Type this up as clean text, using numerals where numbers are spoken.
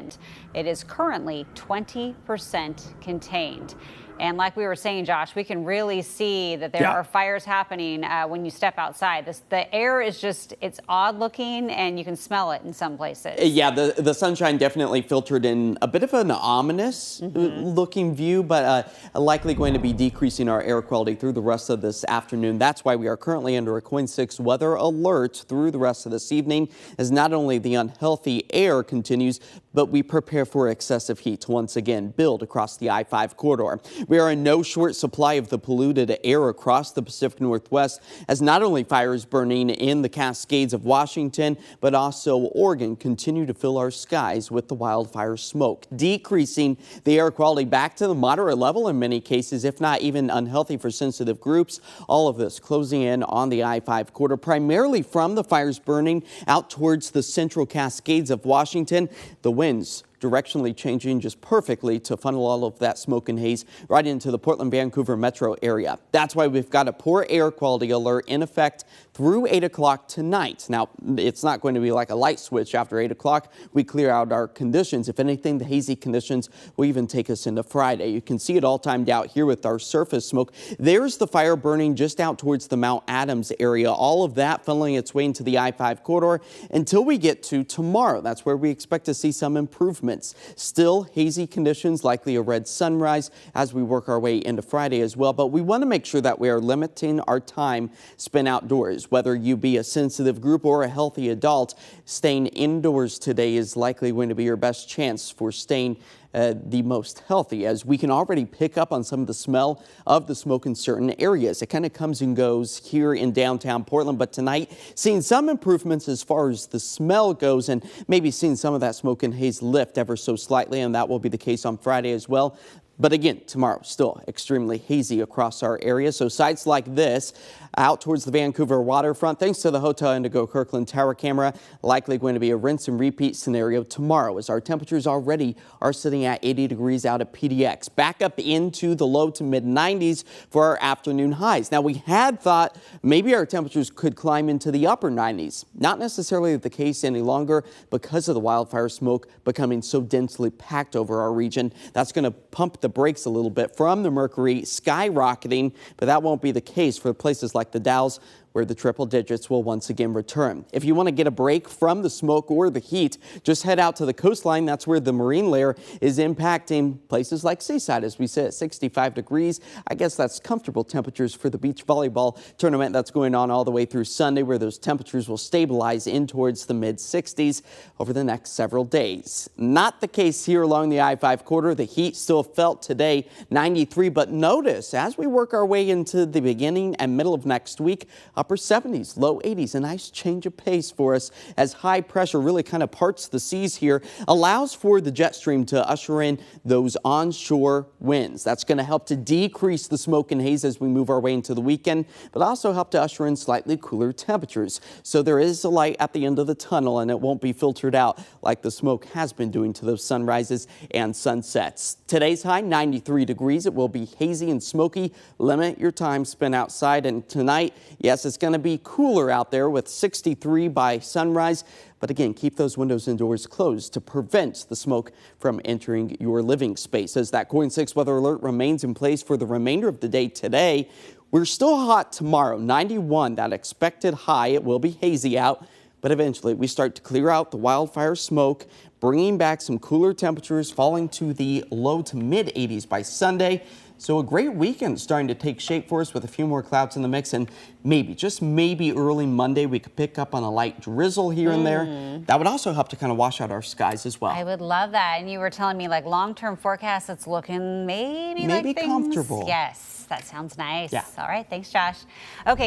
wind. It is currently 20% contained. And like we were saying, Josh, we can really see that there are fires happening when you step outside. The air is it's odd looking, and you can smell it in some places. Yeah, the sunshine definitely filtered in a bit of an ominous looking view, but likely going to be decreasing our air quality through the rest of this afternoon. That's why we are currently under a KOIN 6 weather alert through the rest of this evening, as not only the unhealthy air continues, but we prepare for excessive heat to once again build across the I-5 corridor. We are in no short supply of the polluted air across the Pacific Northwest, as not only fires burning in the Cascades of Washington, but also Oregon continue to fill our skies with the wildfire smoke, decreasing the air quality back to the moderate level in many cases, if not even unhealthy for sensitive groups. All of this closing in on the I-5 corridor, primarily from the fires burning out towards the central Cascades of Washington. The winds directionally changing just perfectly to funnel all of that smoke and haze right into the Portland-Vancouver metro area. That's why we've got a poor air quality alert in effect through 8 o'clock tonight. Now, it's not going to be like a light switch after 8 o'clock. We clear out our conditions. If anything, the hazy conditions will even take us into Friday. You can see it all timed out here with our surface smoke. There's the fire burning just out towards the Mount Adams area. All of that funneling its way into the I-5 corridor until we get to tomorrow. That's where we expect to see some improvement. Still hazy conditions, likely a red sunrise as we work our way into Friday as well. But we want to make sure that we are limiting our time spent outdoors. Whether you be a sensitive group or a healthy adult, staying indoors today is likely going to be your best chance for staying the most healthy, as we can already pick up on some of the smell of the smoke in certain areas. It kind of comes and goes here in downtown Portland, but tonight seeing some improvements as far as the smell goes, and maybe seeing some of that smoke and haze lift ever so slightly, and that will be the case on Friday as well. But again, tomorrow still extremely hazy across our area. So sites like this out towards the Vancouver waterfront, thanks to the Hotel Indigo Kirkland tower camera, likely going to be a rinse and repeat scenario tomorrow, as our temperatures already are sitting at 80 degrees out at PDX, back up into the low to mid 90s for our afternoon highs. Now, we had thought maybe our temperatures could climb into the upper 90s. Not necessarily the case any longer because of the wildfire smoke becoming so densely packed over our region. That's going to pump the brakes a little bit from the mercury skyrocketing, but that won't be the case for places like the Dalles, where the triple digits will once again return. If you want to get a break from the smoke or the heat, just head out to the coastline. That's where the marine layer is impacting places like Seaside, as we sit at 65 degrees. I guess that's comfortable temperatures for the beach volleyball tournament that's going on all the way through Sunday, where those temperatures will stabilize in towards the mid 60s over the next several days. Not the case here along the I-5 corridor. The heat still felt today, 93, but notice as we work our way into the beginning and middle of next week, upper 70s, low 80s, a nice change of pace for us as high pressure really kind of parts the seas here, allows for the jet stream to usher in those onshore winds. That's going to help to decrease the smoke and haze as we move our way into the weekend, but also help to usher in slightly cooler temperatures. So there is a light at the end of the tunnel, and it won't be filtered out like the smoke has been doing to those sunrises and sunsets. Today's high, 93 degrees. It will be hazy and smoky. Limit your time spent outside. And tonight, yes, it's going to be cooler out there with 63 by sunrise. But again, keep those windows and doors closed to prevent the smoke from entering your living space. As that KOIN 6 weather alert remains in place for the remainder of the day today, we're still hot tomorrow, 91, that expected high. It will be hazy out, but eventually we start to clear out the wildfire smoke, bringing back some cooler temperatures, falling to the low to mid 80s by Sunday. So a great weekend starting to take shape for us with a few more clouds in the mix, and maybe, just maybe early Monday we could pick up on a light drizzle here and there. That would also help to kind of wash out our skies as well. I would love that. And you were telling me like long-term forecast, it's looking maybe like things, comfortable. Yes, that sounds nice. Yeah. All right, thanks Josh. Okay.